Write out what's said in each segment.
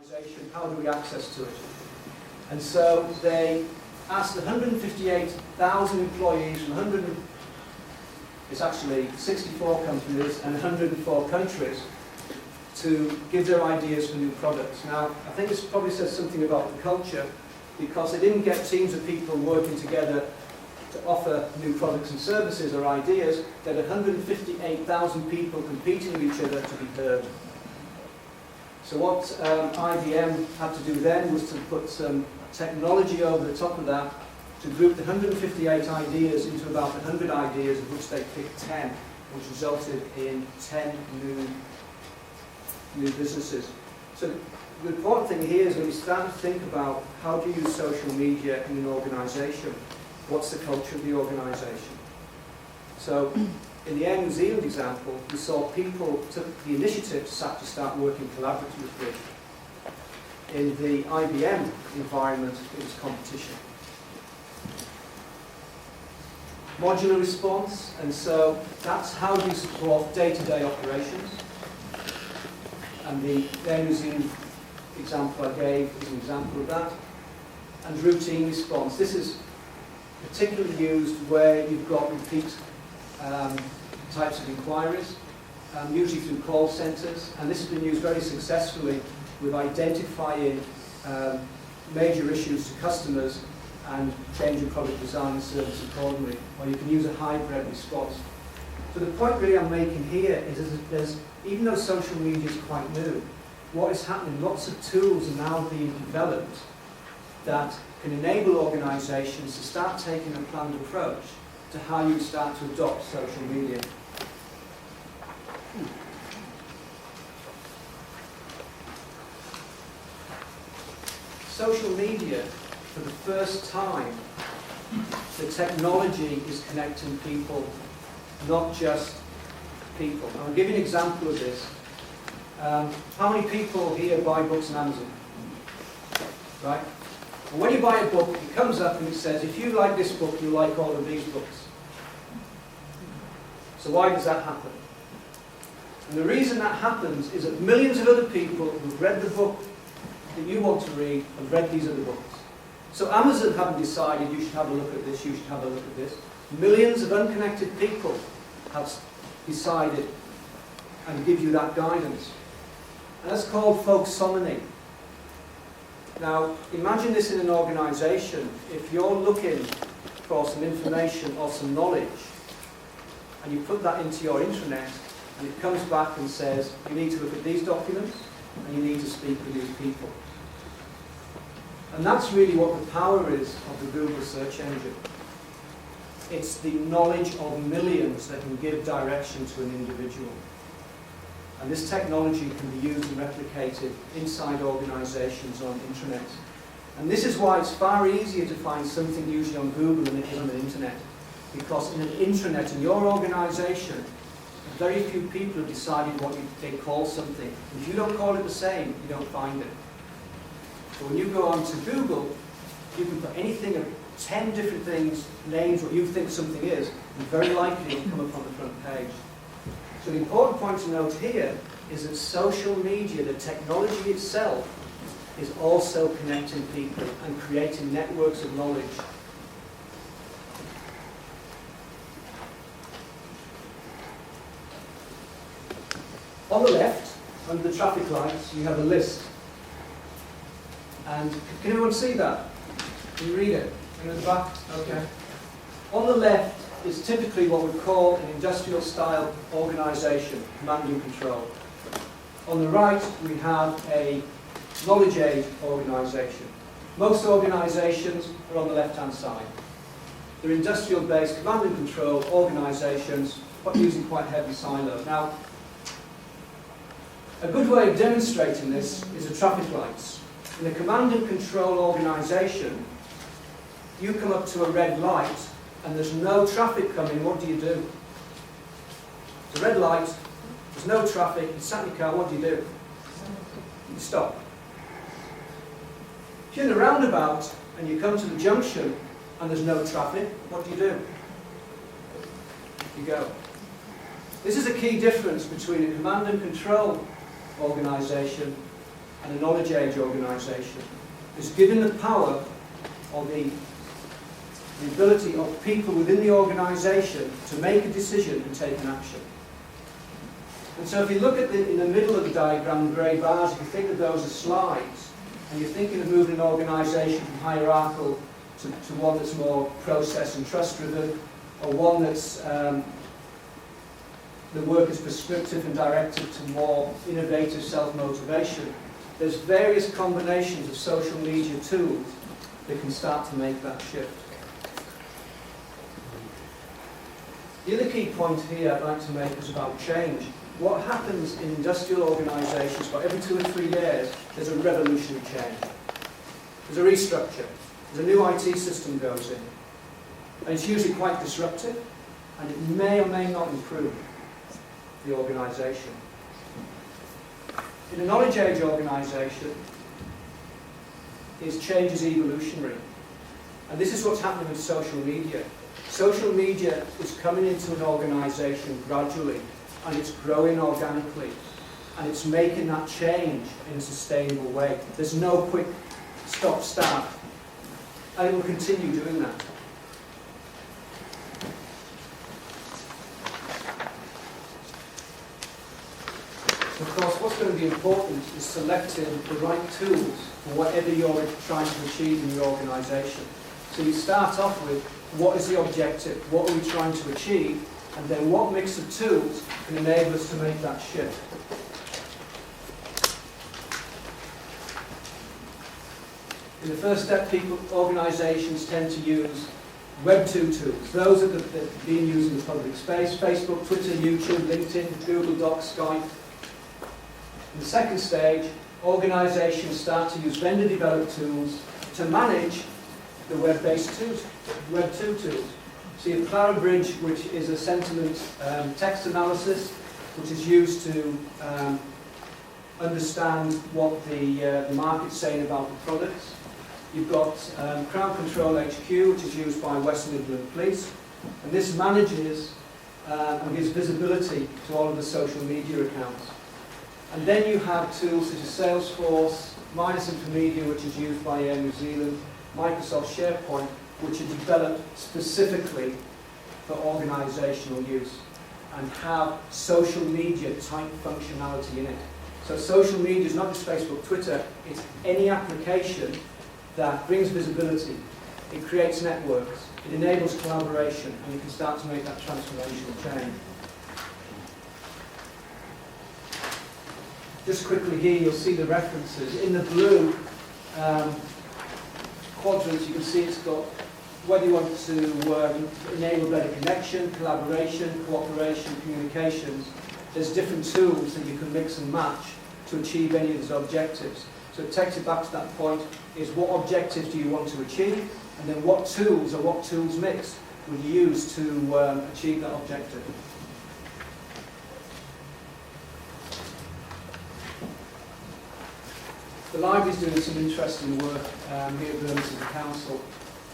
organization, how do we access to it? And so they asked 158,000 employees from it's actually 64 companies and 104 countries to give their ideas for new products. Now, I think this probably says something about the culture, because they didn't get teams of people working together to offer new products and services or ideas. They had 158,000 people competing with each other to be heard. So what IBM had to do then was to put some technology over the top of that to group the 158 ideas into about 100 ideas, of which they picked 10, which resulted in 10 new businesses. So the important thing here is when you start to think about how do you use social media in an organisation, what's the culture of the organisation? So in the Air New Zealand example, we saw people took the initiative to start working collaboratively. In the IBM environment, it was competition. Modular response, and so that's how you support day-to-day operations. And the Air New Zealand example I gave is an example of that. And routine response. This is particularly used where you've got repeat types of inquiries, usually through call centres, and this has been used very successfully with identifying major issues to customers and changing product design and service accordingly, or you can use a hybrid response. So the point really I'm making here is even though social media is quite new, what is happening, lots of tools are now being developed that can enable organisations to start taking a planned approach to how you start to adopt social media. Social media, for the first time, the technology is connecting people, not just people. I'll give you an example of this. How many people here buy books on Amazon? Right? And when you buy a book, it comes up and it says, if you like this book, you like all of these books. So why does that happen? And the reason that happens is that millions of other people who've read the book that you want to read have read these other books. So Amazon haven't decided you should have a look at this, you should have a look at this. Millions of unconnected people have decided and give you that guidance. And that's called folksonomy. Now, imagine this in an organisation. If you're looking for some information or some knowledge, and you put that into your intranet, and it comes back and says, you need to look at these documents, and you need to speak with these people. And that's really what the power is of the Google search engine. It's the knowledge of millions that can give direction to an individual. And this technology can be used and replicated inside organisations on intranet. And this is why it's far easier to find something usually on Google than it is on the internet. Because in an intranet in your organisation, very few people have decided what they call something. If you don't call it the same, you don't find it. So when you go onto Google, you can put anything of 10 different things, names, what you think something is, and very likely it'll come up on the front page. So the important point to note here is that social media, the technology itself, is also connecting people and creating networks of knowledge. On the left, under the traffic lights, you have a list. And can everyone see that? Can you read it? In the back? Okay. On the left is typically what we call an industrial style organisation, command and control. On the right, we have a knowledge aid organisation. Most organisations are on the left-hand side. They're industrial-based command and control organisations, but using quite heavy silos. Now, a good way of demonstrating this is the traffic lights. In a command and control organisation, you come up to a red light and there's no traffic coming, what do? It's a red light, there's no traffic, you sat in your car, what do? You stop. If you're in a roundabout and you come to the junction and there's no traffic, what do? You go. This is a key difference between a command and control organisation and a knowledge age organisation. It's given the power or the ability of people within the organisation to make a decision and take an action. And so if you look at in the middle of the diagram, the grey bars, if you think of those as slides, and you're thinking of moving an organisation from hierarchical to one that's more process and trust-driven, or one that's the work is prescriptive and directed to more innovative self-motivation, there's various combinations of social media tools that can start to make that shift. The other key point here I'd like to make is about change. What happens in industrial organisations, about every 2 or 3 years, there's a revolutionary change. There's a restructure. There's a new IT system goes in. And it's usually quite disruptive, and it may or may not improve the organisation. In a knowledge age organisation, change is evolutionary. And this is what's happening with social media. Social media is coming into an organisation gradually, and it's growing organically, and it's making that change in a sustainable way. There's no quick stop-start, and it will continue doing that. Of course, what's going to be important is selecting the right tools for whatever you're trying to achieve in your organisation. So you start off with, what is the objective? What are we trying to achieve? And then what mix of tools can enable us to make that shift? In the first step, organisations tend to use Web 2 tools. Those that are being used in the public space: Facebook, Twitter, YouTube, LinkedIn, Google Docs, Skype. In the second stage, organisations start to use vendor-developed tools to manage the web-based tools, Web 2 tools. So you have Clarabridge, which is a sentiment text analysis, which is used to understand what the market's saying about the products. You've got Crowd Control HQ, which is used by West Midland Police, and this manages and gives visibility to all of the social media accounts. And then you have tools such as Salesforce, Minus Infomedia, which is used by Air New Zealand, Microsoft SharePoint, which are developed specifically for organisational use and have social media type functionality in it. So social media is not just Facebook, Twitter, it's any application that brings visibility, it creates networks, it enables collaboration, and you can start to make that transformational change. Just quickly here, you'll see the references. In the blue quadrants, you can see it's got whether you want to enable better connection, collaboration, cooperation, communications. There's different tools that you can mix and match to achieve any of those objectives. So it takes it back to that point, is what objectives do you want to achieve, and then what tools or what tools mix will you use to achieve that objective. The library's doing some interesting work here at Birmingham City Council,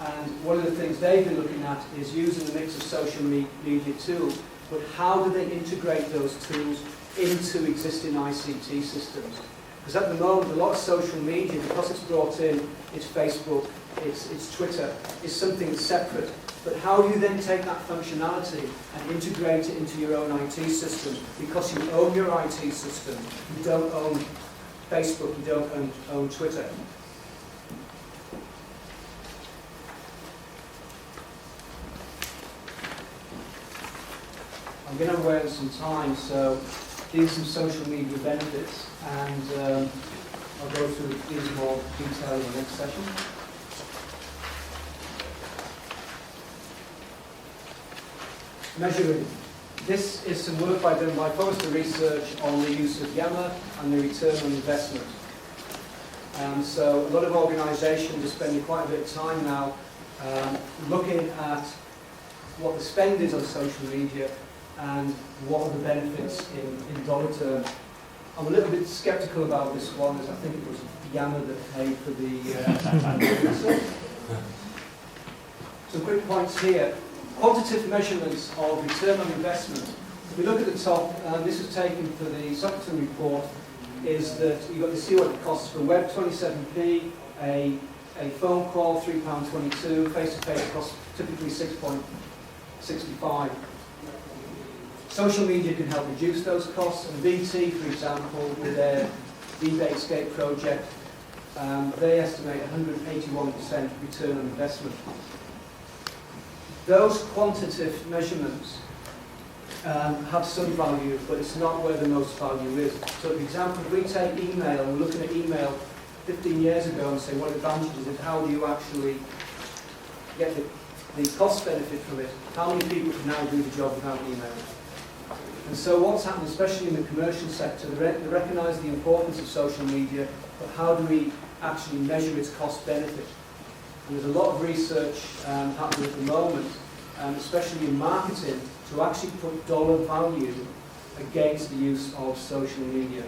and one of the things they've been looking at is using a mix of social media tools, but how do they integrate those tools into existing ICT systems? Because at the moment, a lot of social media, because it's brought in, it's Facebook, it's Twitter, it's something that's separate. But how do you then take that functionality and integrate it into your own IT system? Because you own your IT system, you don't own Facebook, you don't own Twitter. I'm going to waste some time, so these are some social media benefits, and I'll go through these in more detail in the next session. Measuring. This is some work done by Forrester Research on the use of Yammer and the return on investment. So a lot of organisations are spending quite a bit of time now looking at what the spend is on social media and what are the benefits in dollar terms. I'm a little bit sceptical about this one, as I think it was Yammer that paid for the research. Some quick points here. Quantitative measurements of return on investment. If we look at the top, this was taken for the Sockton report, is that you've got to see what it costs for web, 27p, a phone call, £3.22, face-to-face costs typically 6.65. Social media can help reduce those costs, and BT, for example, with their Debatescape project, they estimate 181% return on investment. Those quantitative measurements have some value, but it's not where the most value is. So, for example, if we take email, we're looking at email 15 years ago and say what advantages it, how do you actually get the cost benefit from it? How many people can now do the job without email? And so what's happened, especially in the commercial sector, they recognise the importance of social media, but how do we actually measure its cost benefit? And there's a lot of research happening at the moment, especially in marketing, to actually put dollar value against the use of social media.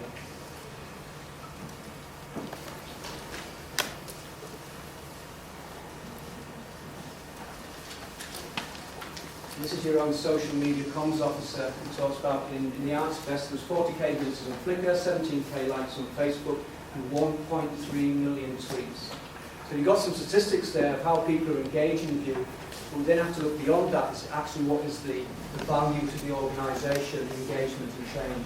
This is your own social media comms officer who talks about in the Arts Fest there's 40k visitors on Flickr, 17k likes on Facebook, and 1.3 million tweets. So you've got some statistics there of how people are engaging with you. We then have to look beyond that as actually what is the value to the organisation, engagement and change.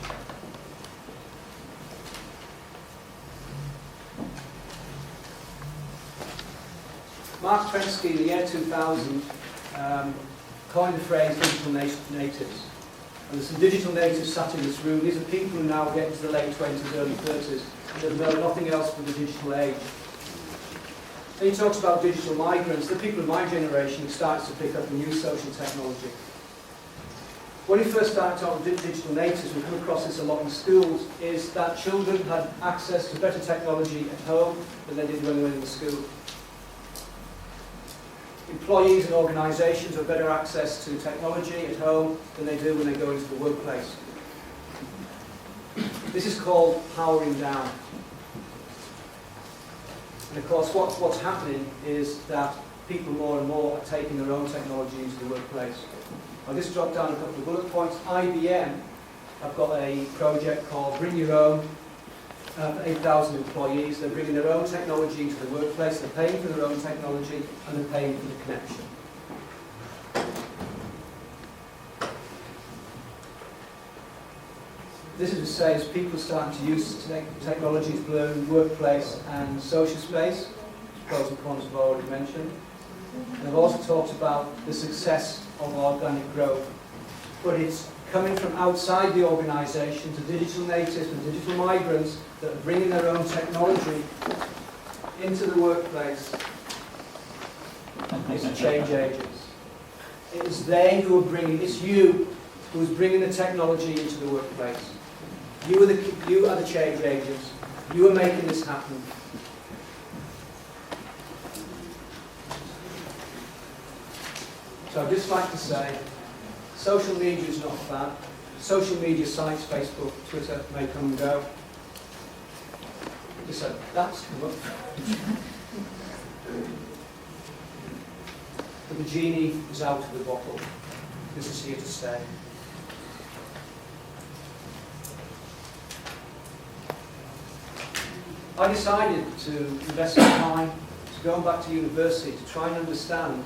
Mark Prensky, in the year 2000, coined the phrase digital natives. And there's some digital natives sat in this room. These are people who now get into the late 20s, early 30s, and they know nothing else but the digital age. And he talks about digital migrants, the people of my generation who started to pick up the new social technology. When he first started talking about digital natives, we come across this a lot in schools, is that children had access to better technology at home than they did when they were in school. Employees and organisations have better access to technology at home than they do when they go into the workplace. This is called powering down. And of course, what's happening is that people more and more are taking their own technology into the workplace. I'll just drop down a couple of bullet points. IBM have got a project called Bring Your Own, for 8,000 employees. They're bringing their own technology into the workplace, they're paying for their own technology, and they're paying for the connection. This is to say, as people start to use technology to blur workplace and social space, pros and cons I've already mentioned. And I've also talked about the success of organic growth, but it's coming from outside the organisation to digital natives and digital migrants that are bringing their own technology into the workplace. It's change agents. It is they who are bringing, it's you who is bringing the technology into the workplace. You are the change agents. You are making this happen. So I'd just like to say, social media is not bad. Social media sites, Facebook, Twitter, may come and go. Just so that's come up. But the genie is out of the bottle. This is here to stay. I decided to invest some time to go back to university to try and understand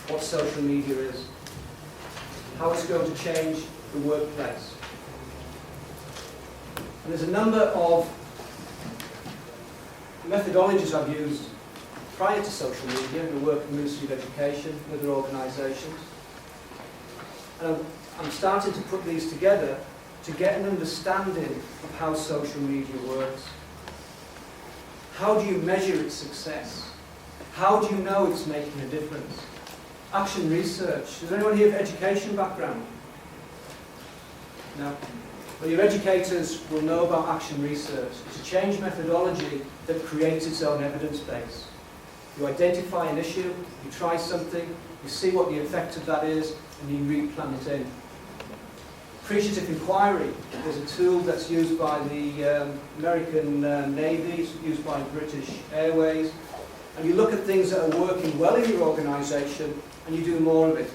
what social media is, how it's going to change the workplace. And there's a number of methodologies I've used prior to social media in the work of the Ministry of Education and other organisations. And I'm starting to put these together to get an understanding of how social media works. How do you measure its success? How do you know it's making a difference? Action research. Does anyone here have education background? No? Well, your educators will know about action research. It's a change methodology that creates its own evidence base. You identify an issue, you try something, you see what the effect of that is, and you replan it in. Appreciative inquiry is a tool that's used by the American Navy, it's used by British Airways, and you look at things that are working well in your organisation and you do more of it.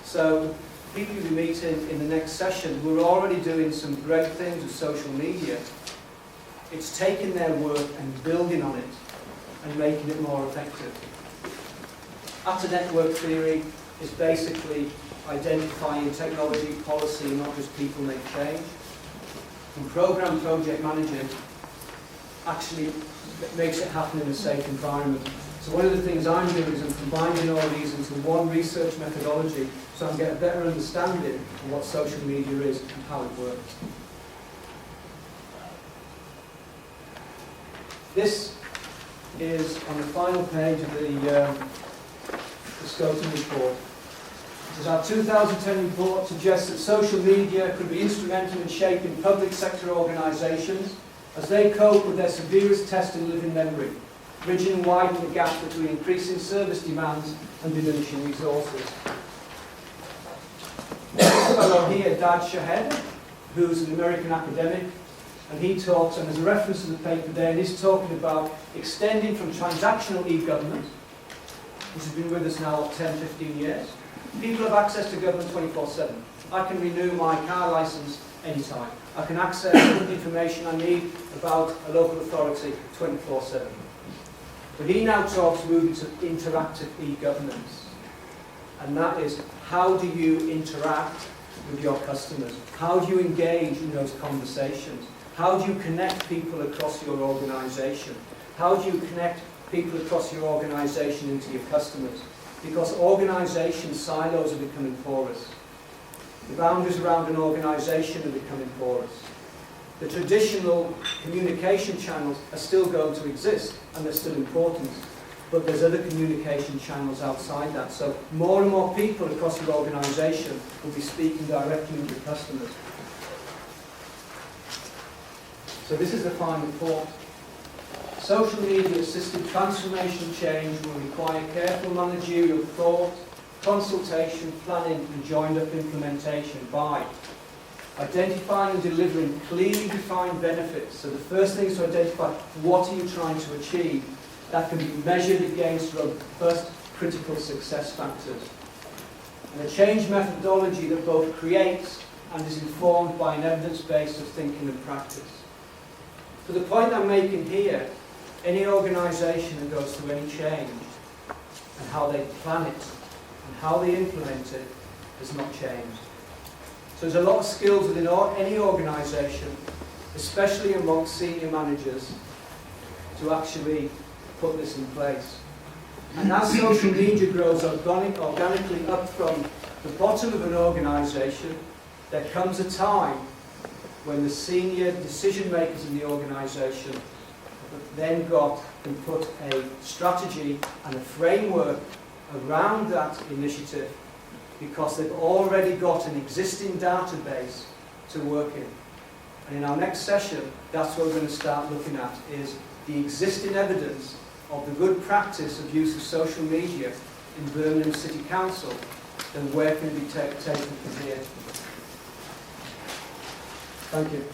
So people you'll be meeting in the next session, we're already doing some great things with social media, It's taking their work and building on it and making it more effective. After network theory is basically identifying technology, policy, not just people make change. And program project managing actually makes it happen in a safe environment. So one of the things I'm doing is I'm combining all these into one research methodology so I can get a better understanding of what social media is and how it works. This is on the final page of the Scoping report. Our 2010 report suggests that social media could be instrumental in shaping public sector organisations as they cope with their severest test in living memory, bridging and widening the gap between increasing service demands and diminishing resources. This fellow here, Dad Shahed, who's an American academic, and he talks, and there's a reference to the paper there, and he's talking about extending from transactional e-government, which has been with us now 10, 15 years. People have access to government 24/7. I can renew my car licence anytime. I can access the information I need about a local authority 24/7. But he now talks moving to interactive e-governance. And that is, how do you interact with your customers? How do you engage in those conversations? How do you connect people across your organisation? How do you connect people across your organisation into your customers? Because organisation silos are becoming porous. The boundaries around an organisation are becoming porous. The traditional communication channels are still going to exist and they're still important, but there's other communication channels outside that. So more and more people across your organisation will be speaking directly with your customers. So this is the final report. Social media-assisted transformation change will require careful managerial thought, consultation, planning and joined-up implementation by identifying and delivering clearly defined benefits. So the first thing is to identify what are you trying to achieve that can be measured against robust critical success factors. And a change methodology that both creates and is informed by an evidence base of thinking and practice. So the point I'm making here, any organisation that goes through any change and how they plan it and how they implement it has not changed. So there's a lot of skills within any organisation, especially among senior managers, to actually put this in place. And as social media grows organically up from the bottom of an organisation, there comes a time when the senior decision makers in the organisation have then got and put a strategy and a framework around that initiative because they've already got an existing database to work in. And in our next session, that's what we're going to start looking at, is the existing evidence of the good practice of use of social media in Birmingham City Council, and where can it be taken from here. Thank you.